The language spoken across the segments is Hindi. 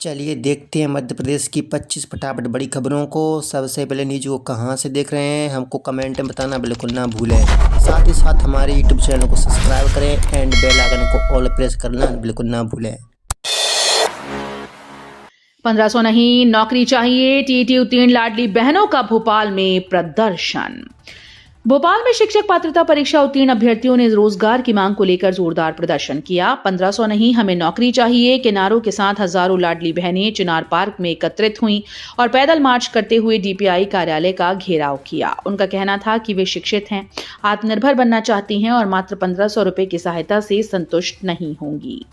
चलिए देखते हैं मध्य प्रदेश की 25 फटाफट बड़ी खबरों को। सबसे पहले न्यूज़ को कहाँ से देख रहे हैं हमको कमेंट में बताना बिल्कुल ना भूलें। साथ ही साथ हमारे यूट्यूब चैनल को सब्सक्राइब करें एंड बेल आइकन को ऑल प्रेस करना बिल्कुल ना भूलें। 1500 नहीं नौकरी चाहिए, टीईटी उत्तीर्ण लाडली बहनों का भोपाल में प्रदर्शन। भोपाल में शिक्षक पात्रता परीक्षा उत्तीर्ण अभ्यर्थियों ने रोजगार की मांग को लेकर जोरदार प्रदर्शन किया। 1500 नहीं हमें नौकरी चाहिए के नारों के साथ हजारों लाडली बहनें चिनार पार्क में एकत्रित हुईं और पैदल मार्च करते हुए डीपीआई कार्यालय का घेराव किया। उनका कहना था कि वे शिक्षित हैं, आत्मनिर्भर बनना चाहती हैं और मात्र 1500 रुपए की सहायता से संतुष्ट नहीं होंगी।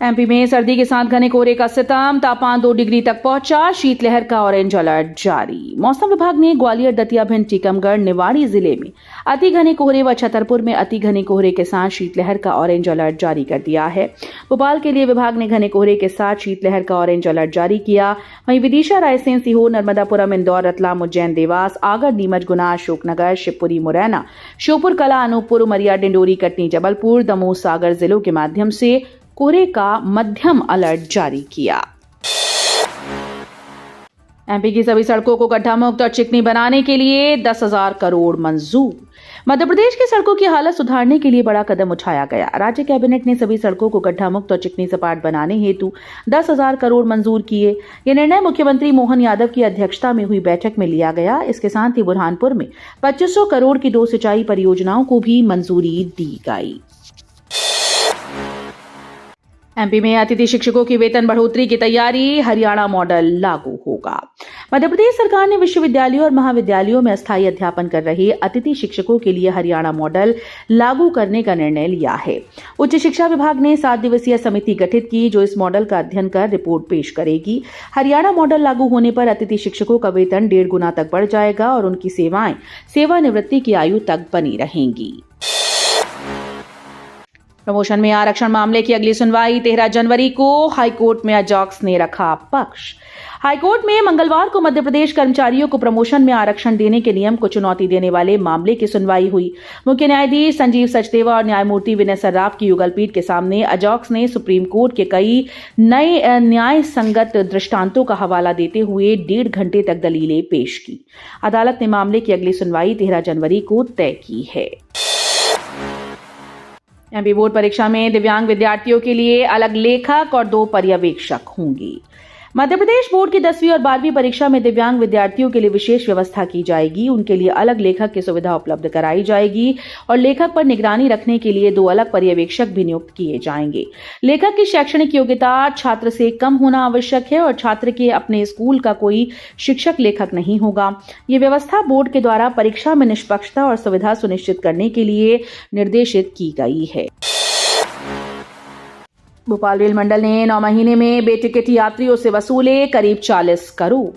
एमपी में सर्दी के साथ घने कोहरे का सितम, तापमान 2 डिग्री तक पहुंचा, शीतलहर का ऑरेंज अलर्ट जारी। मौसम विभाग ने ग्वालियर, दतिया, भिंड, टीकमगढ़, निवाड़ी जिले में अति घने कोहरे व छतरपुर में अति घने कोहरे के साथ शीतलहर का ऑरेंज अलर्ट जारी कर दिया है। भोपाल के लिए विभाग ने घने कोहरे के साथ शीतलहर का ऑरेंज अलर्ट जारी किया। वहीं विदिशा, रायसेन, सीहोर, नर्मदापुरम, इंदौर, रतलाम, उज्जैन, देवास, आगर, नीमच, गुना, अशोकनगर, शिवपुरी, मुरैना, श्योपुर कला, अनूपपुर, उमरिया, डिंडोरी, कटनी, जबलपुर, दमोह, सागर जिलों के माध्यम से कोहरे का मध्यम अलर्ट जारी किया। एमपी की सभी सड़कों को गड्ढा मुक्त और चिकनी बनाने के लिए 10,000 करोड़ मंजूर। मध्य प्रदेश की सड़कों की हालत सुधारने के लिए बड़ा कदम उठाया गया। राज्य कैबिनेट ने सभी सड़कों को गड्ढा मुक्त और चिकनी सपाट बनाने हेतु 10,000 करोड़ मंजूर किए। यह निर्णय मुख्यमंत्री मोहन यादव की अध्यक्षता में हुई बैठक में लिया गया। इसके साथ ही बुरहानपुर में 2500 करोड़ की 2 सिंचाई परियोजनाओं को भी मंजूरी दी गई। एमपी में अतिथि शिक्षकों की वेतन बढ़ोतरी की तैयारी, हरियाणा मॉडल लागू होगा। मध्य प्रदेश सरकार ने विश्वविद्यालयों और महाविद्यालयों में अस्थायी अध्यापन कर रहे अतिथि शिक्षकों के लिए हरियाणा मॉडल लागू करने का निर्णय लिया है। उच्च शिक्षा विभाग ने 7 दिवसीय समिति गठित की जो इस मॉडल का अध्ययन कर रिपोर्ट पेश करेगी। हरियाणा मॉडल लागू होने पर अतिथि शिक्षकों का वेतन 1.5 गुना तक बढ़ जाएगा और उनकी सेवाएं सेवानिवृत्ति की आयु तक बनी रहेंगी। प्रमोशन में आरक्षण मामले की अगली सुनवाई 13 जनवरी को। हाईकोर्ट में अजॉक्स ने रखा पक्ष। हाईकोर्ट में मंगलवार को मध्य प्रदेश कर्मचारियों को प्रमोशन में आरक्षण देने के नियम को चुनौती देने वाले मामले की सुनवाई हुई। मुख्य न्यायाधीश संजीव सचदेवा और न्यायमूर्ति विनय सर्राफ की युगलपीठ के सामने अजॉक्स ने सुप्रीम कोर्ट के कई नए न्याय संगत दृष्टांतों का हवाला देते हुए 1.5 घंटे तक दलीलें पेश की। अदालत ने मामले की अगली सुनवाई 13 जनवरी को तय की है। एमपी बोर्ड परीक्षा में दिव्यांग विद्यार्थियों के लिए अलग लेखक और 2 पर्यवेक्षक होंगी। मध्य प्रदेश बोर्ड की 10वीं और 12वीं परीक्षा में दिव्यांग विद्यार्थियों के लिए विशेष व्यवस्था की जाएगी। उनके लिए अलग लेखक की सुविधा उपलब्ध कराई जाएगी और लेखक पर निगरानी रखने के लिए 2 अलग पर्यवेक्षक भी नियुक्त किए जाएंगे। लेखक की शैक्षणिक योग्यता छात्र से कम होना आवश्यक है और छात्र के अपने स्कूल का कोई शिक्षक लेखक नहीं होगा। ये व्यवस्था बोर्ड के द्वारा परीक्षा में निष्पक्षता और सुविधा सुनिश्चित करने के लिए निर्देशित की गई है। भोपाल रेल मंडल ने 9 महीने में बेटिकट यात्रियों से वसूले करीब 40 करोड़।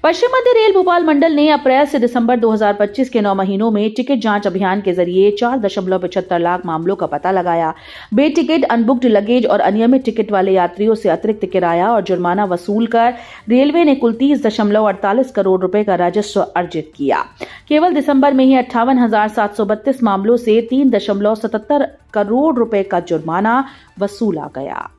पश्चिम मध्य रेल भोपाल मंडल ने अप्रैल से दिसंबर 2025 के 9 महीनों में टिकट जांच अभियान के जरिए 4.75 लाख मामलों का पता लगाया। बेटिकट, अनबुक्ड लगेज और अनियमित टिकट वाले यात्रियों से अतिरिक्त किराया और जुर्माना वसूल कर रेलवे ने कुल 30.48 करोड़ रुपए का राजस्व अर्जित किया। केवल दिसंबर में ही 58,732 मामलों से 3.77 करोड़ रुपए का जुर्माना वसूला गया।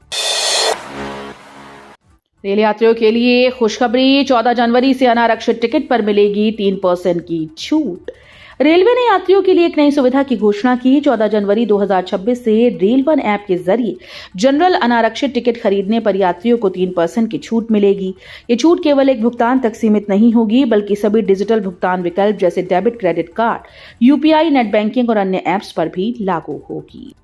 रेल यात्रियों के लिए खुशखबरी, 14 जनवरी से अनारक्षित टिकट पर मिलेगी 3% की छूट। रेलवे ने यात्रियों के लिए एक नई सुविधा की घोषणा की। 14 जनवरी 2026 से रेल वन ऐप के जरिए जनरल अनारक्षित टिकट खरीदने पर यात्रियों को 3% की छूट मिलेगी। ये छूट केवल एक भुगतान तक सीमित नहीं होगी बल्कि सभी डिजिटल भुगतान विकल्प जैसे debit, credit card, UPI, net banking और अन्य ऐप्स पर भी लागू होगी।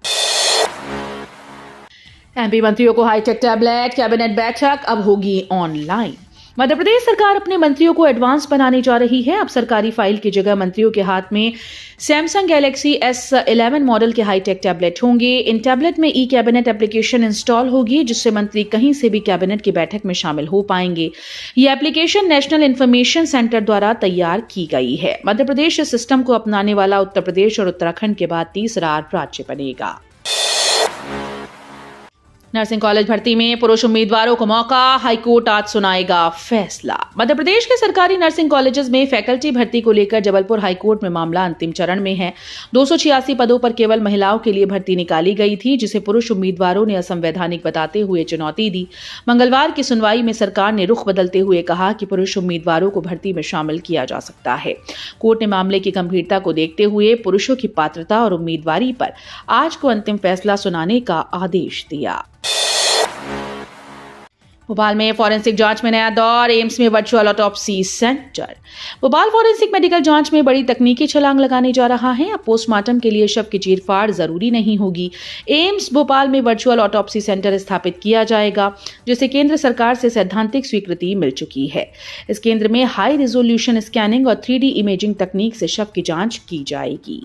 एमपी मंत्रियों को हाईटेक टैबलेट, कैबिनेट बैठक अब होगी ऑनलाइन। मध्य प्रदेश सरकार अपने मंत्रियों को एडवांस बनाने जा रही है। अब सरकारी फाइल की जगह मंत्रियों के हाथ में सैमसंग गैलेक्सी S11 मॉडल के हाईटेक टैबलेट होंगे। इन टैबलेट में ई कैबिनेट एप्लीकेशन इंस्टॉल होगी जिससे मंत्री कहीं से भी कैबिनेट की बैठक में शामिल हो पाएंगे। ये एप्लीकेशन नेशनल इंफॉर्मेशन सेंटर द्वारा तैयार की गई है। मध्य प्रदेश इस सिस्टम को अपनाने वाला उत्तर प्रदेश और उत्तराखंड के बाद तीसरा राज्य बनेगा। नर्सिंग कॉलेज भर्ती में पुरुष उम्मीदवारों को मौका, हाईकोर्ट आज सुनाएगा फैसला। मध्य प्रदेश के सरकारी नर्सिंग कॉलेजेस में फैकल्टी भर्ती को लेकर जबलपुर हाईकोर्ट में मामला अंतिम चरण में है। 286 पदों पर केवल महिलाओं के लिए भर्ती निकाली गई थी, जिसे पुरुष उम्मीदवारों ने असंवैधानिक बताते हुए चुनौती दी। मंगलवार की सुनवाई में सरकार ने रुख बदलते हुए कहा कि पुरुष उम्मीदवारों को भर्ती में शामिल किया जा सकता है। कोर्ट ने मामले की गंभीरता को देखते हुए पुरुषों की पात्रता और उम्मीदवारी पर आज को अंतिम फैसला सुनाने का आदेश दिया। भोपाल में फॉरेंसिक जांच में नया दौर, एम्स में virtual autopsy centre. Bhopal forensic medical जांच में बड़ी तकनीकी छलांग लगाने जा रहा है। अब पोस्टमार्टम के लिए शव की चीरफाड़ जरूरी नहीं होगी। एम्स भोपाल में वर्चुअल ऑटोप्सी सेंटर स्थापित किया जाएगा, जिसे केंद्र सरकार से सैद्धांतिक स्वीकृति मिल चुकी है। इस केंद्र में हाई रिजोल्यूशन स्कैनिंग और 3D इमेजिंग तकनीक से शव की जांच की जाएगी।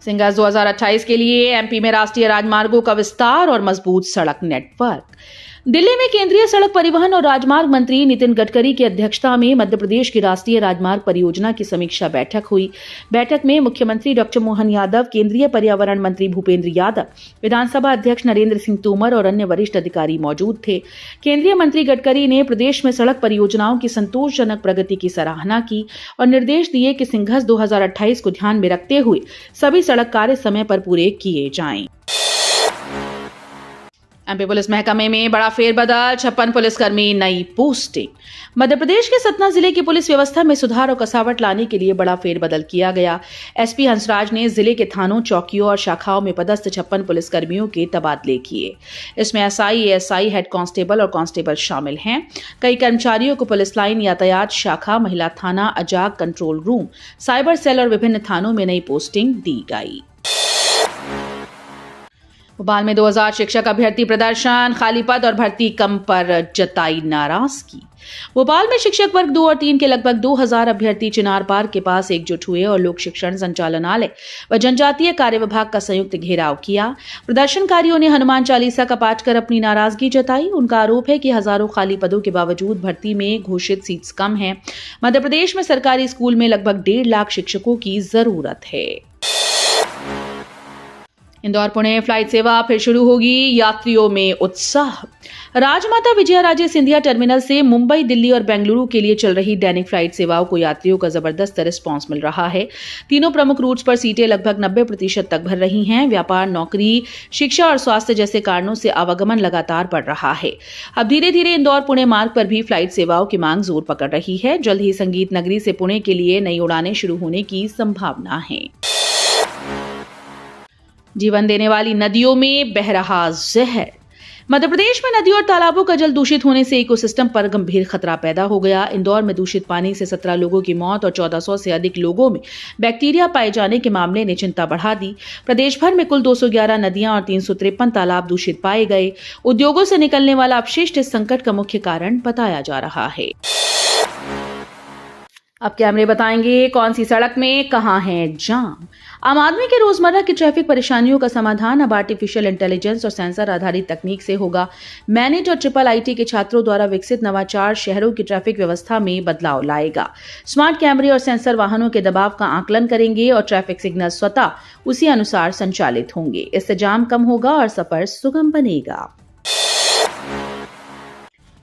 सिंगर्स 2028 के लिए एमपी में राष्ट्रीय राजमार्गों का विस्तार और मजबूत सड़क नेटवर्क। दिल्ली में केंद्रीय सड़क परिवहन और राजमार्ग मंत्री नितिन गडकरी की अध्यक्षता में मध्य प्रदेश की राष्ट्रीय राजमार्ग परियोजना की समीक्षा बैठक हुई। बैठक में मुख्यमंत्री डॉक्टर मोहन यादव, केंद्रीय पर्यावरण मंत्री भूपेंद्र यादव, विधानसभा अध्यक्ष नरेंद्र सिंह तोमर और अन्य वरिष्ठ अधिकारी मौजूद थे। केंद्रीय मंत्री गडकरी ने प्रदेश में सड़क परियोजनाओं की संतोषजनक प्रगति की सराहना की और निर्देश दिए कि सिंघस 2028 को ध्यान में रखते हुए सभी सड़क कार्य समय पर पूरे किए जाएं। एमपी पुलिस महकमे में बड़ा फेरबदल, 56 पुलिसकर्मी नई पोस्टिंग। मध्य प्रदेश के सतना जिले की पुलिस व्यवस्था में सुधार और कसावट लाने के लिए बड़ा फेरबदल किया गया। एसपी हंसराज ने जिले के थानों, चौकियों और शाखाओं में पदस्थ 56 पुलिसकर्मियों के तबादले किए। इसमें एसआई, एएसआई, हेड कांस्टेबल और कांस्टेबल शामिल हैं। कई कर्मचारियों को पुलिस लाइन, यातायात शाखा, महिला थाना, अजाग कंट्रोल रूम, साइबर सेल और विभिन्न थानों में नई पोस्टिंग दी गई। भोपाल में 2000 शिक्षक अभ्यर्थी प्रदर्शन, खाली पद और भर्ती कम पर जताई नाराजगी। भोपाल में शिक्षक वर्ग 2 और 3 के लगभग 2000 अभ्यर्थी चिनार पार्क के पास एकजुट हुए और लोक शिक्षण संचालनालय व जनजातीय कार्य विभाग का संयुक्त घेराव किया। प्रदर्शनकारियों ने हनुमान चालीसा का पाठ कर अपनी नाराजगी जताई। उनका आरोप है कि हजारों खाली पदों के बावजूद भर्ती में घोषित सीट्स कम हैं। मध्य प्रदेश में सरकारी स्कूल में लगभग 1.5 लाख शिक्षकों की जरूरत है। इंदौर पुणे फ्लाइट सेवा फिर शुरू होगी, यात्रियों में उत्साह। राजमाता विजयाराजे सिंधिया टर्मिनल से मुंबई, दिल्ली और बेंगलुरु के लिए चल रही दैनिक फ्लाइट सेवाओं को यात्रियों का जबरदस्त रिस्पांस मिल रहा है। तीनों प्रमुख रूट्स पर सीटें लगभग 90% तक भर रही हैं। व्यापार, नौकरी, शिक्षा और स्वास्थ्य जैसे कारणों से आवागमन लगातार बढ़ रहा है। अब धीरे धीरे इंदौर पुणे मार्ग पर भी फ्लाइट सेवाओं की मांग जोर पकड़ रही है। जल्द ही संगीत नगरी से पुणे के लिए नई उड़ानें शुरू होने की संभावना है। जीवन देने वाली नदियों में बह रहा जहर। मध्य प्रदेश में नदियों और तालाबों का जल दूषित होने से इकोसिस्टम पर गंभीर खतरा पैदा हो गया। इंदौर में दूषित पानी से 17 लोगों की मौत और 1400 से अधिक लोगों में बैक्टीरिया पाए जाने के मामले ने चिंता बढ़ा दी। प्रदेश भर में कुल 211 नदियां और 353 तालाब दूषित पाए गए। उद्योगों से निकलने वाला अपशिष्ट इस संकट का मुख्य कारण बताया जा रहा है। अब कैमरे बताएंगे कौन सी सड़क में कहां है जाम। आम आदमी के रोजमर्रा की ट्रैफिक परेशानियों का समाधान अब आर्टिफिशियल इंटेलिजेंस और सेंसर आधारित तकनीक से होगा। मैनेट और IIIT के छात्रों द्वारा विकसित नवाचार शहरों की ट्रैफिक व्यवस्था में बदलाव लाएगा। स्मार्ट कैमरे और सेंसर वाहनों के दबाव का आकलन करेंगे और ट्रैफिक सिग्नल स्वतः उसी अनुसार संचालित होंगे। इससे जाम कम होगा और सफर सुगम बनेगा।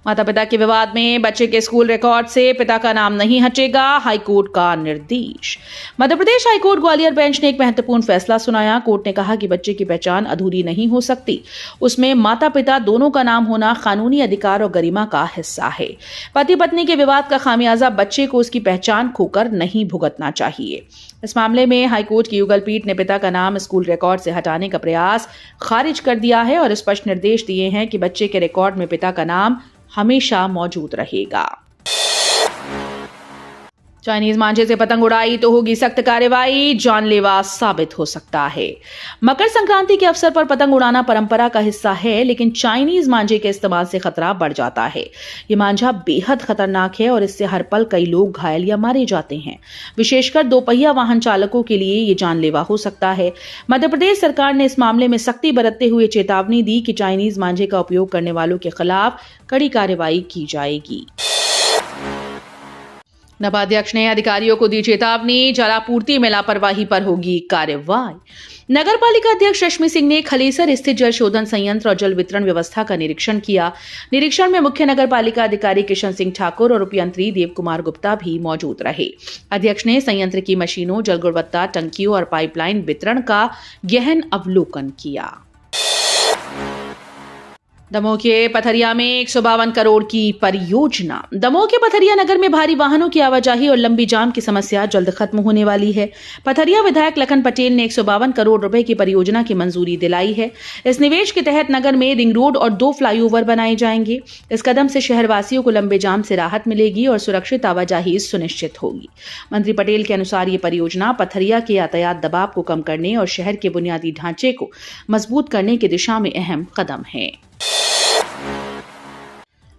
माता पिता के विवाद में बच्चे के स्कूल रिकॉर्ड से पिता का नाम नहीं हटेगा, हाईकोर्ट का निर्देश। मध्य प्रदेश हाईकोर्ट ग्वालियर बेंच ने एक महत्वपूर्ण फैसला सुनाया। कोर्ट ने कहा कि बच्चे की पहचान अधूरी नहीं हो सकती, उसमें माता पिता दोनों का नाम होना कानूनी अधिकार और गरिमा का हिस्सा है। पति पत्नी के विवाद का खामियाजा बच्चे को उसकी पहचान खोकर नहीं भुगतना चाहिए। इस मामले में हाईकोर्ट की युगल पीठ ने पिता का नाम स्कूल रिकॉर्ड से हटाने का प्रयास खारिज कर दिया है और स्पष्ट निर्देश दिए हैं कि बच्चे के रिकॉर्ड में पिता का नाम हमेशा मौजूद रहेगा। चाइनीज मांझे से पतंग उड़ाई तो होगी सख्त कार्रवाई, जानलेवा साबित हो सकता है। मकर संक्रांति के अवसर पर पतंग उड़ाना परंपरा का हिस्सा है, लेकिन चाइनीज मांझे के इस्तेमाल से खतरा बढ़ जाता है। ये मांझा बेहद खतरनाक है और इससे हर पल कई लोग घायल या मारे जाते हैं। विशेषकर 2 पहिया वाहन चालकों के लिए ये जानलेवा हो सकता है। मध्य प्रदेश सरकार ने इस मामले में सख्ती बरतते हुए चेतावनी दी कि चाइनीज मांझे का उपयोग करने वालों के खिलाफ कड़ी कार्रवाई की जाएगी। नबाध्यक्ष ने अधिकारियों को दी चेतावनी, जलापूर्ति में लापरवाही पर होगी कार्रवाई। नगर पालिका अध्यक्ष रश्मि सिंह ने खलेसर स्थित जल शोधन संयंत्र और जल वितरण व्यवस्था का निरीक्षण किया। निरीक्षण में मुख्य नगर पालिका अधिकारी किशन सिंह ठाकुर और उपयंत्री देव कुमार गुप्ता भी मौजूद रहे। अध्यक्ष ने संयंत्र की मशीनों, जल गुणवत्ता, टंकियों और पाइपलाइन वितरण का गहन अवलोकन किया। दमोह के पथरिया में 152 करोड़ की परियोजना। दमोह के पथरिया नगर में भारी वाहनों की आवाजाही और लंबी जाम की समस्या जल्द खत्म होने वाली है। पथरिया विधायक लखन पटेल ने 152 करोड़ रुपए की परियोजना की मंजूरी दिलाई है। इस निवेश के तहत नगर में रिंग रोड और 2 फ्लाईओवर बनाए जाएंगे। इस कदम से शहरवासियों को लंबे जाम से राहत मिलेगी और सुरक्षित आवाजाही सुनिश्चित होगी। मंत्री पटेल के अनुसार ये परियोजना पथरिया के यातायात दबाव को कम करने और शहर के बुनियादी ढांचे को मजबूत करने की दिशा में अहम कदम है।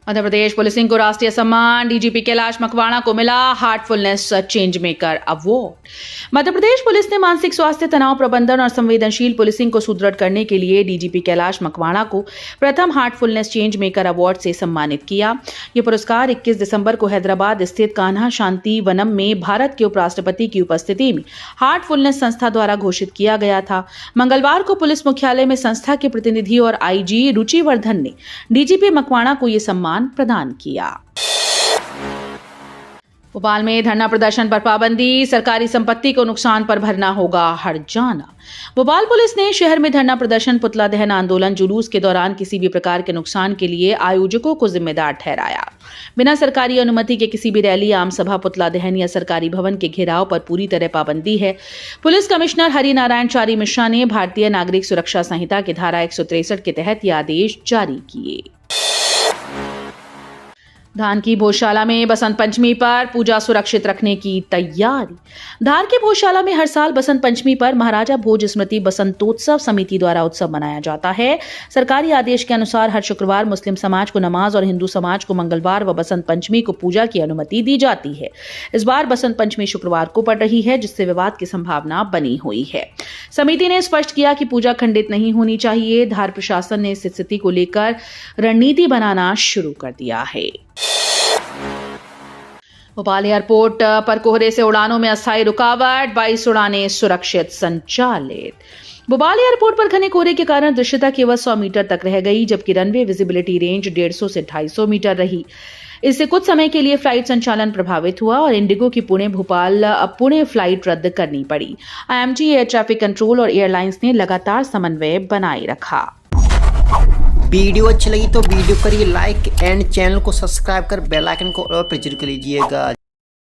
मध्य प्रदेश पुलिसिंग को राष्ट्रीय सम्मान, डीजीपी कैलाश मकवाणा को मिला Heartfulness change maker award. Madhya Pradesh police ने मानसिक स्वास्थ्य, तनाव प्रबंधन और संवेदनशील पुलिसिंग को सुदृढ़ करने के लिए डीजीपी कैलाश मकवाणा को प्रथम हार्टफुलनेस चेंज मेकर अवार्ड से सम्मानित किया। ये पुरस्कार 21 दिसंबर को हैदराबाद स्थित कान्हा शांति वनम में भारत के उपराष्ट्रपति की उपस्थिति में हार्टफुलनेस संस्था द्वारा घोषित किया गया था। मंगलवार को पुलिस मुख्यालय में संस्था के प्रतिनिधि और आईजी रुचिवर्धन ने डीजीपी मकवाणा को ये सम्मान प्रदान किया। भोपाल में धरना प्रदर्शन पर पाबंदी, सरकारी संपत्ति को नुकसान पर भरना होगा हर्जाना। भोपाल पुलिस ने शहर में धरना प्रदर्शन, पुतला दहन आंदोलन, जुलूस के दौरान किसी भी प्रकार के नुकसान के लिए आयोजकों को जिम्मेदार ठहराया। बिना सरकारी अनुमति के किसी भी रैली, आम सभा, पुतला दहन या सरकारी भवन के घेराव पर पूरी तरह पाबंदी है। पुलिस कमिश्नर हरि नारायण चारी मिश्रा ने भारतीय नागरिक सुरक्षा संहिता की धारा 163 के तहत यह आदेश जारी किए। धार की भोजशाला में बसंत पंचमी पर पूजा सुरक्षित रखने की तैयारी। धार की भोजशाला में हर साल बसंत पंचमी पर महाराजा भोज स्मृति बसंतोत्सव समिति द्वारा उत्सव मनाया जाता है। सरकारी आदेश के अनुसार हर शुक्रवार मुस्लिम समाज को नमाज और हिंदू समाज को मंगलवार व बसंत पंचमी को पूजा की अनुमति दी जाती है। इस बार बसंत पंचमी शुक्रवार को पड़ रही है, जिससे विवाद की संभावना बनी हुई है। समिति ने स्पष्ट किया कि पूजा खंडित नहीं होनी चाहिए। धार प्रशासन ने इस स्थिति को लेकर रणनीति बनाना शुरू कर दिया है। भोपाल एयरपोर्ट पर कोहरे से उड़ानों में अस्थायी रुकावट, 22 उड़ानें सुरक्षित संचालित। भोपाल एयरपोर्ट पर घने कोहरे के कारण दृश्यता केवल 100 मीटर तक रह गई, जबकि रनवे विजिबिलिटी रेंज 150 से 250 मीटर रही। इससे कुछ समय के लिए फ्लाइट संचालन प्रभावित हुआ और इंडिगो की पुणे फ्लाइट रद्द करनी पड़ी। आईएमजी, एयर ट्रैफिक कंट्रोल और एयरलाइंस ने लगातार समन्वय बनाए रखा। वीडियो अच्छी लगी तो वीडियो करिए लाइक एंड चैनल को सब्सक्राइब कर बेल आइकन को और प्रेस कर लीजिएगा।